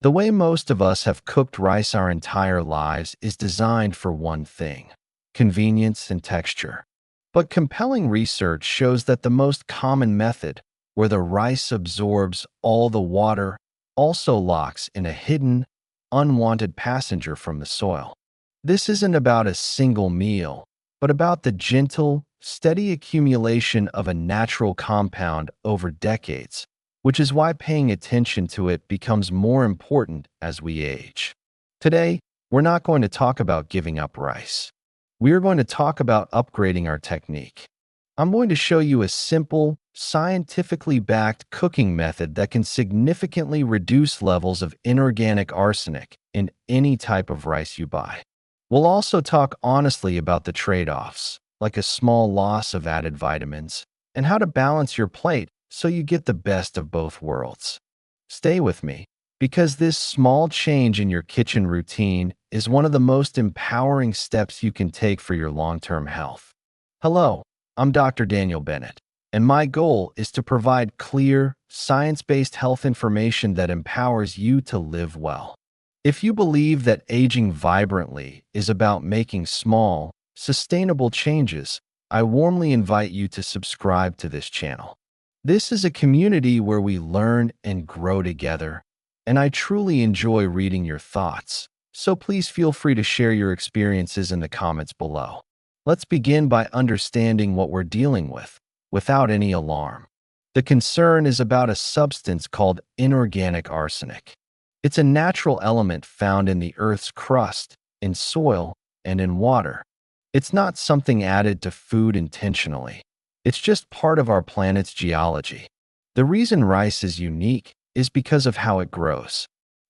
The way most of us have cooked rice our entire lives is designed for one thing: convenience and texture. But compelling research shows that the most common method, where the rice absorbs all the water, also locks in a hidden, unwanted passenger from the soil. This isn't about a single meal, but about the gentle, steady accumulation of a natural compound over decades, which is why paying attention to it becomes more important as we age. Today, we're not going to talk about giving up rice. We're going to talk about upgrading our technique. I'm going to show you a simple, scientifically backed cooking method that can significantly reduce levels of inorganic arsenic in any type of rice you buy. We'll also talk honestly about the trade-offs, like a small loss of added vitamins, and how to balance your plate so you get the best of both worlds. Stay with me, because this small change in your kitchen routine is one of the most empowering steps you can take for your long-term health. Hello, I'm Dr. Daniel Bennett, and my goal is to provide clear, science-based health information that empowers you to live well. If you believe that aging vibrantly is about making small, sustainable changes, I warmly invite you to subscribe to this channel. This is a community where we learn and grow together, and I truly enjoy reading your thoughts, so please feel free to share your experiences in the comments below. Let's begin by understanding what we're dealing with, without any alarm. The concern is about a substance called inorganic arsenic. It's a natural element found in the Earth's crust, in soil, and in water. It's not something added to food intentionally. It's just part of our planet's geology. The reason rice is unique is because of how it grows.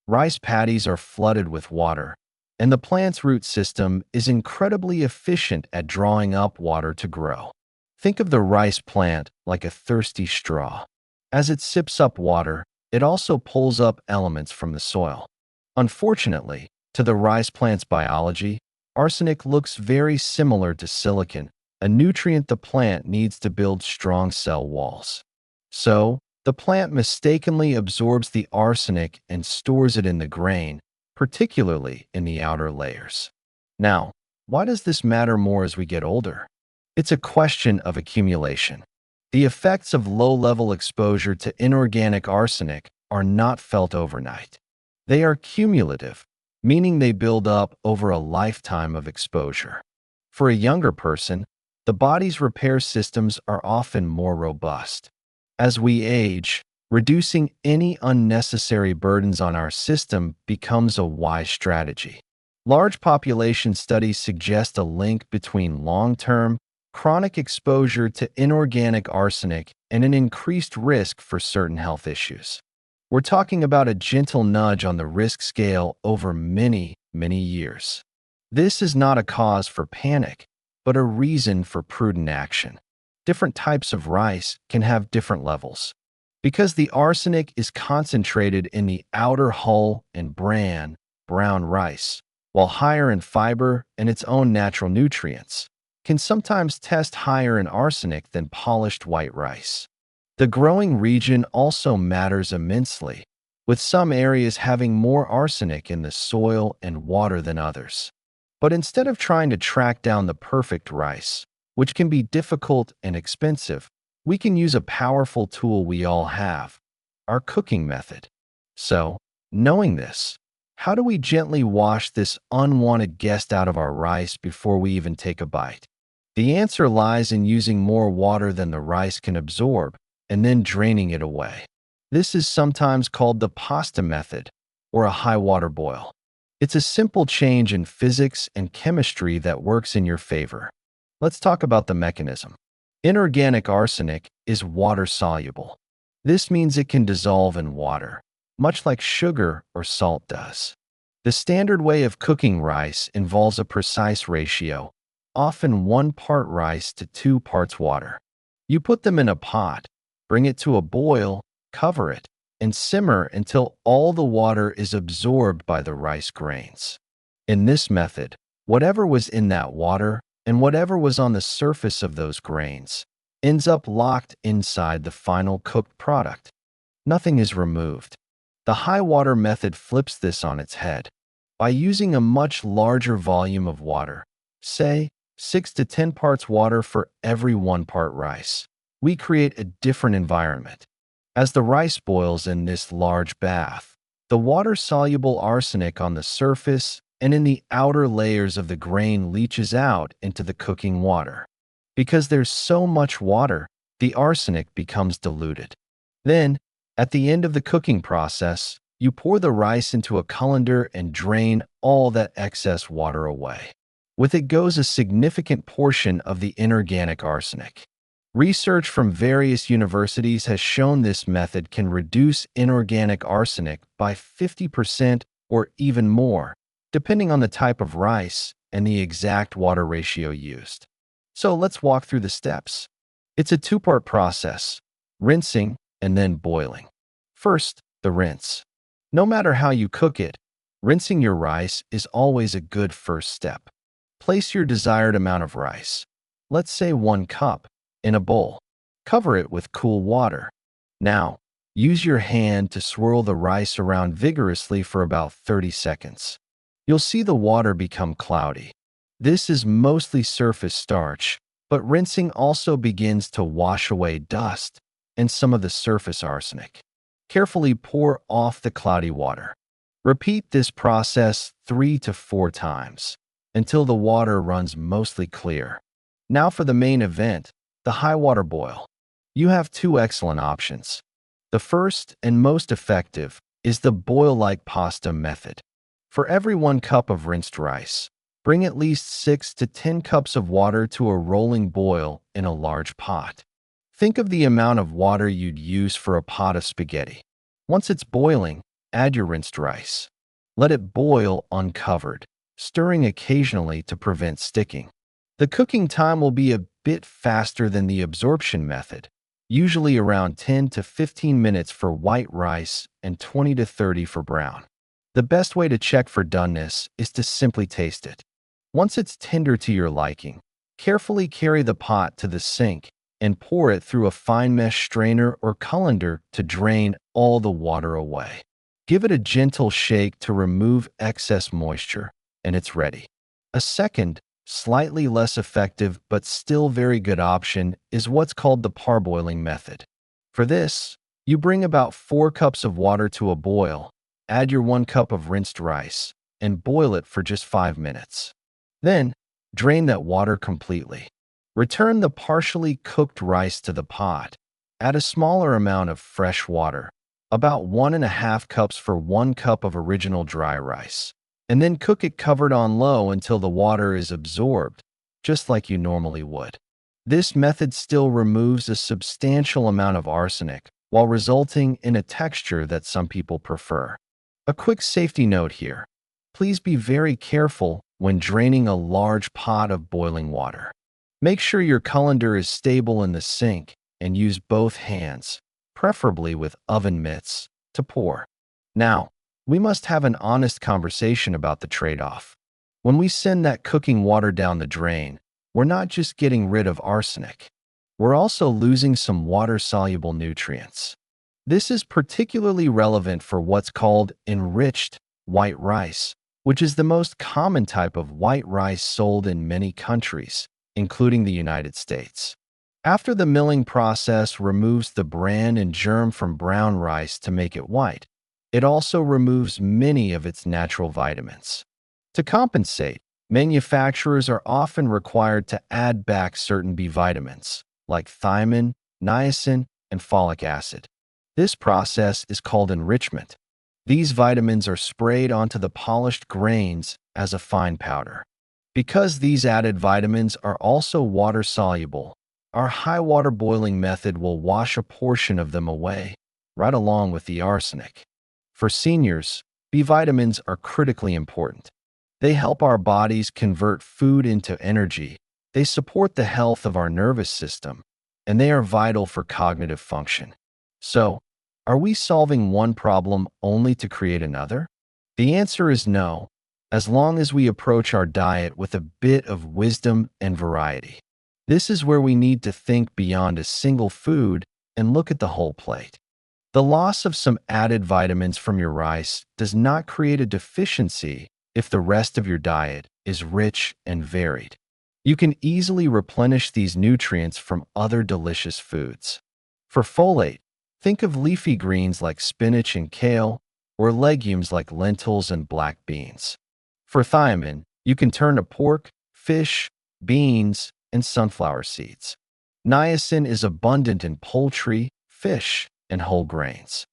Rice paddies are flooded with water, and the plant's root system is incredibly efficient at drawing up water to grow. Think of the rice plant like a thirsty straw. As it sips up water, it also pulls up elements from the soil. Unfortunately, to the rice plant's biology, arsenic looks very similar to silicon, a nutrient the plant needs to build strong cell walls. So, the plant mistakenly absorbs the arsenic and stores it in the grain, particularly in the outer layers. Now, why does this matter more as we get older? It's a question of accumulation. The effects of low-level exposure to inorganic arsenic are not felt overnight. They are cumulative, meaning they build up over a lifetime of exposure. For a younger person, the body's repair systems are often more robust. As we age, reducing any unnecessary burdens on our system becomes a wise strategy. Large population studies suggest a link between long-term, chronic exposure to inorganic arsenic and an increased risk for certain health issues. We're talking about a gentle nudge on the risk scale over many, many years. This is not a cause for panic, but a reason for prudent action. Different types of rice can have different levels. Because the arsenic is concentrated in the outer hull and bran, brown rice, while higher in fiber and its own natural nutrients, can sometimes test higher in arsenic than polished white rice. The growing region also matters immensely, with some areas having more arsenic in the soil and water than others. But instead of trying to track down the perfect rice, which can be difficult and expensive, we can use a powerful tool we all have: our cooking method. So, knowing this, how do we gently wash this unwanted guest out of our rice before we even take a bite? The answer lies in using more water than the rice can absorb and then draining it away. This is sometimes called the pasta method or a high water boil. It's a simple change in physics and chemistry that works in your favor. Let's talk about the mechanism. Inorganic arsenic is water-soluble. This means it can dissolve in water, much like sugar or salt does. The standard way of cooking rice involves a precise ratio, often 1 part rice to 2 parts water. You put them in a pot, bring it to a boil, cover it, and simmer until all the water is absorbed by the rice grains. In this method, whatever was in that water and whatever was on the surface of those grains ends up locked inside the final cooked product. Nothing is removed. The high water method flips this on its head. By using a much larger volume of water, say 6 to 10 parts water for every 1 part rice, we create a different environment. As the rice boils in this large bath, the water-soluble arsenic on the surface and in the outer layers of the grain leaches out into the cooking water. Because there's so much water, the arsenic becomes diluted. Then, at the end of the cooking process, you pour the rice into a colander and drain all that excess water away. With it goes a significant portion of the inorganic arsenic. Research from various universities has shown this method can reduce inorganic arsenic by 50% or even more, depending on the type of rice and the exact water ratio used. So let's walk through the steps. It's a two-part process: rinsing and then boiling. First, the rinse. No matter how you cook it, rinsing your rice is always a good first step. Place your desired amount of rice, let's say 1 cup, in a bowl. Cover it with cool water. Now, use your hand to swirl the rice around vigorously for about 30 seconds. You'll see the water become cloudy. This is mostly surface starch, but rinsing also begins to wash away dust and some of the surface arsenic. Carefully pour off the cloudy water. Repeat this process 3 to 4 times until the water runs mostly clear. Now for the main event, the high water boil. You have 2 excellent options. The first and most effective is the boil-like pasta method. For every 1 cup of rinsed rice, bring at least 6 to 10 cups of water to a rolling boil in a large pot. Think of the amount of water you'd use for a pot of spaghetti. Once it's boiling, add your rinsed rice. Let it boil uncovered, stirring occasionally to prevent sticking. The cooking time will be a bit faster than the absorption method, usually around 10 to 15 minutes for white rice and 20 to 30 for brown. The best way to check for doneness is to simply taste it. Once it's tender to your liking, carefully carry the pot to the sink and pour it through a fine mesh strainer or colander to drain all the water away. Give it a gentle shake to remove excess moisture, and it's ready. A second, slightly less effective but still very good option is what's called the parboiling method. For this, you bring about 4 cups of water to a boil, add your 1 cup of rinsed rice, and boil it for just 5 minutes. Then, drain that water completely. Return the partially cooked rice to the pot. Add a smaller amount of fresh water, about 1.5 cups for 1 cup of original dry rice, and then cook it covered on low until the water is absorbed, just like you normally would. This method still removes a substantial amount of arsenic while resulting in a texture that some people prefer. A quick safety note here: please be very careful when draining a large pot of boiling water. Make sure your colander is stable in the sink and use both hands, preferably with oven mitts, to pour. Now, we must have an honest conversation about the trade-off. When we send that cooking water down the drain, we're not just getting rid of arsenic. We're also losing some water-soluble nutrients. This is particularly relevant for what's called enriched white rice, which is the most common type of white rice sold in many countries, including the United States. After the milling process removes the bran and germ from brown rice to make it white, it also removes many of its natural vitamins. To compensate, manufacturers are often required to add back certain B vitamins, like thiamine, niacin, and folic acid. This process is called enrichment. These vitamins are sprayed onto the polished grains as a fine powder. Because these added vitamins are also water-soluble, our high water boiling method will wash a portion of them away, right along with the arsenic. For seniors, B vitamins are critically important. They help our bodies convert food into energy, they support the health of our nervous system, and they are vital for cognitive function. So, are we solving one problem only to create another? The answer is no, as long as we approach our diet with a bit of wisdom and variety. This is where we need to think beyond a single food and look at the whole plate. The loss of some added vitamins from your rice does not create a deficiency if the rest of your diet is rich and varied. You can easily replenish these nutrients from other delicious foods. For folate, think of leafy greens like spinach and kale, or legumes like lentils and black beans. For thiamine, you can turn to pork, fish, beans, and sunflower seeds. Niacin is abundant in poultry, fish, and whole grains.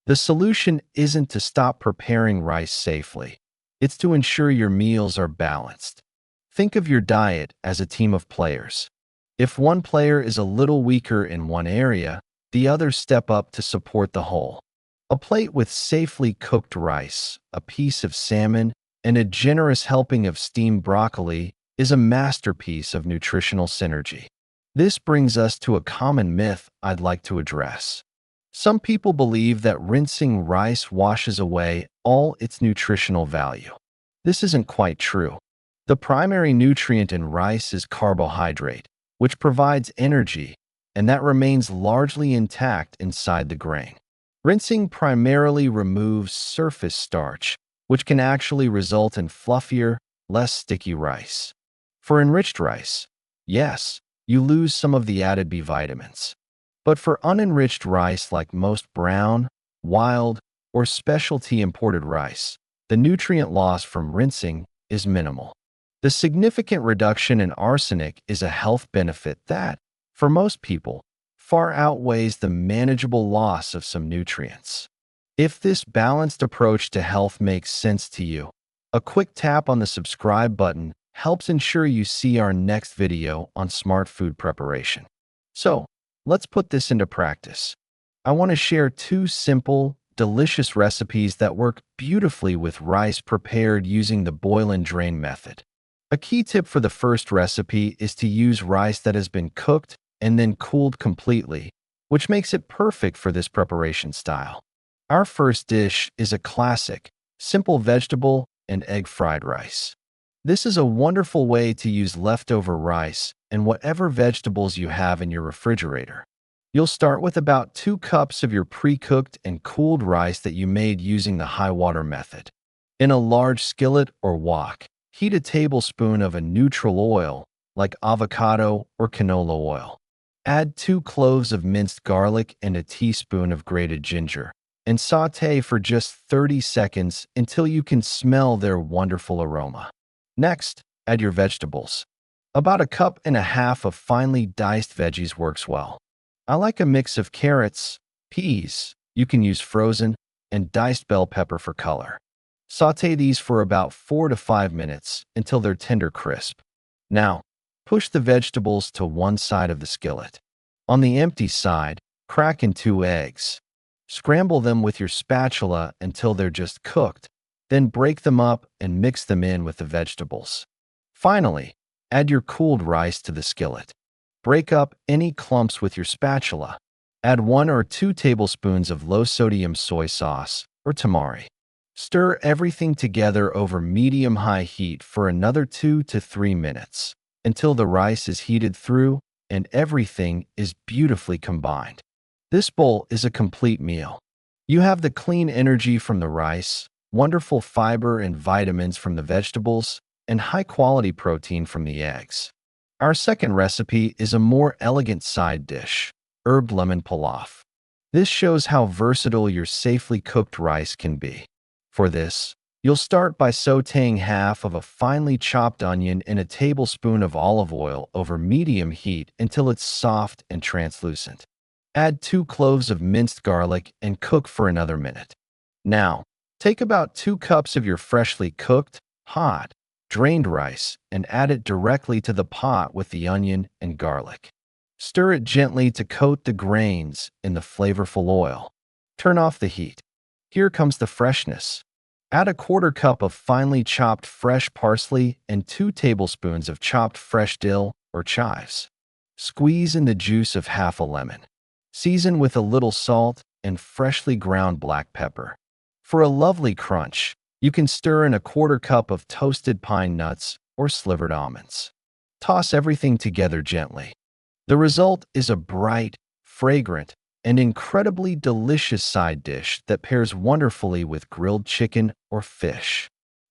The solution isn't to stop preparing rice safely. It's to ensure your meals are balanced. Think of your diet as a team of players. If one player is a little weaker in one area, the others step up to support the whole. A plate with safely cooked rice, a piece of salmon, and a generous helping of steamed broccoli is a masterpiece of nutritional synergy. This brings us to a common myth I'd like to address. Some people believe that rinsing rice washes away all its nutritional value. This isn't quite true. The primary nutrient in rice is carbohydrate, which provides energy, and that remains largely intact inside the grain. Rinsing primarily removes surface starch, which can actually result in fluffier, less sticky rice. For enriched rice, yes, you lose some of the added B vitamins. But for unenriched rice like most brown, wild, or specialty imported rice, the nutrient loss from rinsing is minimal. The significant reduction in arsenic is a health benefit that, for most people, far outweighs the manageable loss of some nutrients. If this balanced approach to health makes sense to you, a quick tap on the subscribe button helps ensure you see our next video on smart food preparation. So, let's put this into practice. I want to share 2 simple, delicious recipes that work beautifully with rice prepared using the boil and drain method. A key tip for the first recipe is to use rice that has been cooked and then cooled completely, which makes it perfect for this preparation style. Our first dish is a classic, simple vegetable and egg fried rice. This is a wonderful way to use leftover rice and whatever vegetables you have in your refrigerator. You'll start with about 2 cups of your pre-cooked and cooled rice that you made using the high water method. In a large skillet or wok, heat a tablespoon of a neutral oil, like avocado or canola oil. Add 2 cloves of minced garlic and a teaspoon of grated ginger, and sauté for just 30 seconds until you can smell their wonderful aroma. Next, add your vegetables. About 1.5 cups of finely diced veggies works well. I like a mix of carrots, peas, you can use frozen, and diced bell pepper for color. Sauté these for about 4 to 5 minutes until they're tender crisp. Now, push the vegetables to one side of the skillet. On the empty side, crack in 2 eggs. Scramble them with your spatula until they're just cooked, then break them up and mix them in with the vegetables. Finally, add your cooled rice to the skillet. Break up any clumps with your spatula. Add 1 or 2 tablespoons of low-sodium soy sauce or tamari. Stir everything together over medium-high heat for another 2 to 3 minutes until the rice is heated through and everything is beautifully combined. This bowl is a complete meal. You have the clean energy from the rice, wonderful fiber and vitamins from the vegetables, and high-quality protein from the eggs. Our second recipe is a more elegant side dish, herb lemon pilaf. This shows how versatile your safely cooked rice can be. For this, you'll start by sautéing half of a finely chopped onion in a tablespoon of olive oil over medium heat until it's soft and translucent. Add 2 cloves of minced garlic and cook for another minute. Now, take about 2 cups of your freshly cooked, hot, drained rice and add it directly to the pot with the onion and garlic. Stir it gently to coat the grains in the flavorful oil. Turn off the heat. Here comes the freshness. Add 1/4 cup of finely chopped fresh parsley and 2 tablespoons of chopped fresh dill or chives. Squeeze in the juice of half a lemon. Season with a little salt and freshly ground black pepper. For a lovely crunch, you can stir in 1/4 cup of toasted pine nuts or slivered almonds. Toss everything together gently. The result is a bright, fragrant, an incredibly delicious side dish that pairs wonderfully with grilled chicken or fish.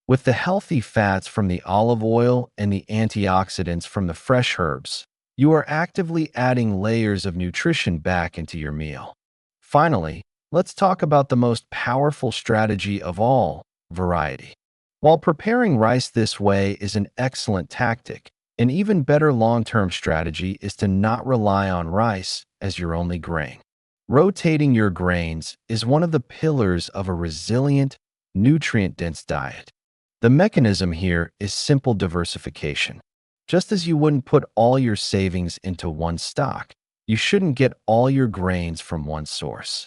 With the healthy fats from the olive oil and the antioxidants from the fresh herbs, you are actively adding layers of nutrition back into your meal. Finally, let's talk about the most powerful strategy of all: variety. While preparing rice this way is an excellent tactic, an even better long-term strategy is to not rely on rice as your only grain. Rotating your grains is one of the pillars of a resilient, nutrient-dense diet. The mechanism here is simple diversification. Just as you wouldn't put all your savings into one stock, you shouldn't get all your grains from one source.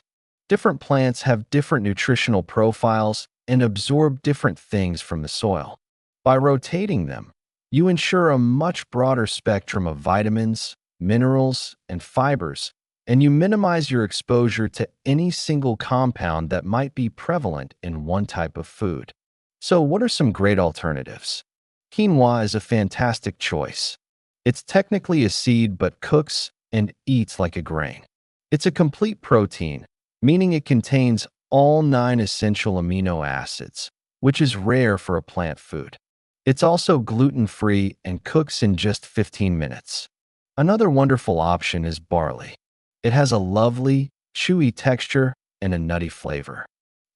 Different plants have different nutritional profiles and absorb different things from the soil. By rotating them, you ensure a much broader spectrum of vitamins, minerals, and fibers, and you minimize your exposure to any single compound that might be prevalent in one type of food. So, what are some great alternatives? Quinoa is a fantastic choice. It's technically a seed but cooks and eats like a grain. It's a complete protein, meaning it contains all 9 essential amino acids, which is rare for a plant food. It's also gluten-free and cooks in just 15 minutes. Another wonderful option is barley. It has a lovely, chewy texture and a nutty flavor.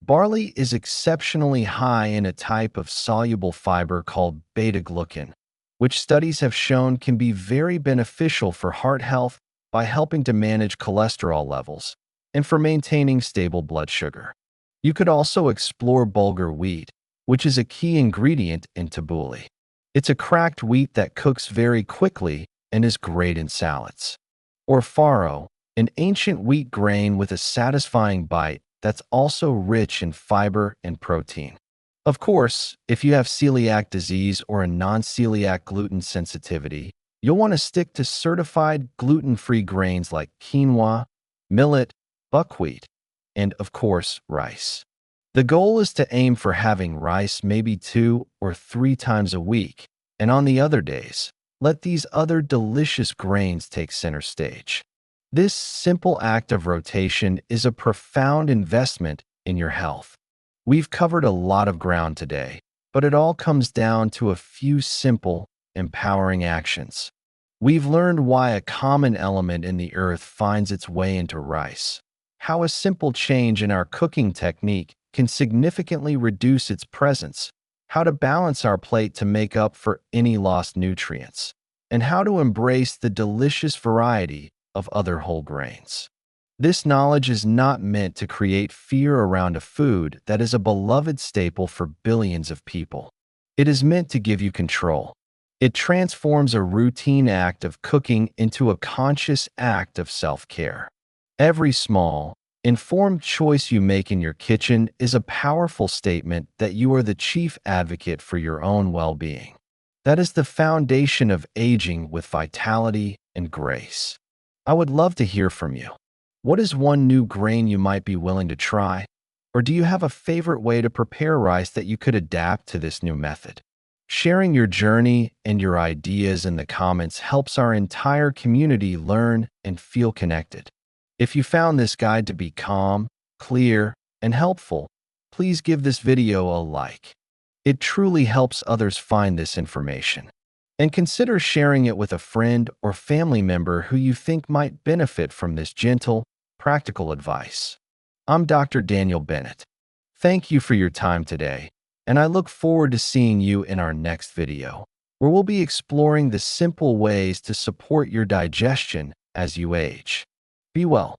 Barley is exceptionally high in a type of soluble fiber called beta-glucan, which studies have shown can be very beneficial for heart health by helping to manage cholesterol levels and for maintaining stable blood sugar. You could also explore bulgur wheat, which is a key ingredient in tabbouleh. It's a cracked wheat that cooks very quickly and is great in salads. Or farro, an ancient wheat grain with a satisfying bite that's also rich in fiber and protein. Of course, if you have celiac disease or a non-celiac gluten sensitivity, you'll want to stick to certified gluten-free grains like quinoa, millet, buckwheat, and of course, rice. The goal is to aim for having rice maybe 2 or 3 times a week, and on the other days, let these other delicious grains take center stage. This simple act of rotation is a profound investment in your health. We've covered a lot of ground today, but it all comes down to a few simple, empowering actions. We've learned why a common element in the earth finds its way into rice, how a simple change in our cooking technique can significantly reduce its presence, how to balance our plate to make up for any lost nutrients, and how to embrace the delicious variety of other whole grains. This knowledge is not meant to create fear around a food that is a beloved staple for billions of people. It is meant to give you control. It transforms a routine act of cooking into a conscious act of self-care. Every small, informed choice you make in your kitchen is a powerful statement that you are the chief advocate for your own well-being. That is the foundation of aging with vitality and grace. I would love to hear from you. What is one new grain you might be willing to try? Or do you have a favorite way to prepare rice that you could adapt to this new method? Sharing your journey and your ideas in the comments helps our entire community learn and feel connected. If you found this guide to be calm, clear, and helpful, please give this video a like. It truly helps others find this information. And consider sharing it with a friend or family member who you think might benefit from this gentle, practical advice. I'm Dr. Daniel Bennett. Thank you for your time today, and I look forward to seeing you in our next video, where we'll be exploring the simple ways to support your digestion as you age. Be well.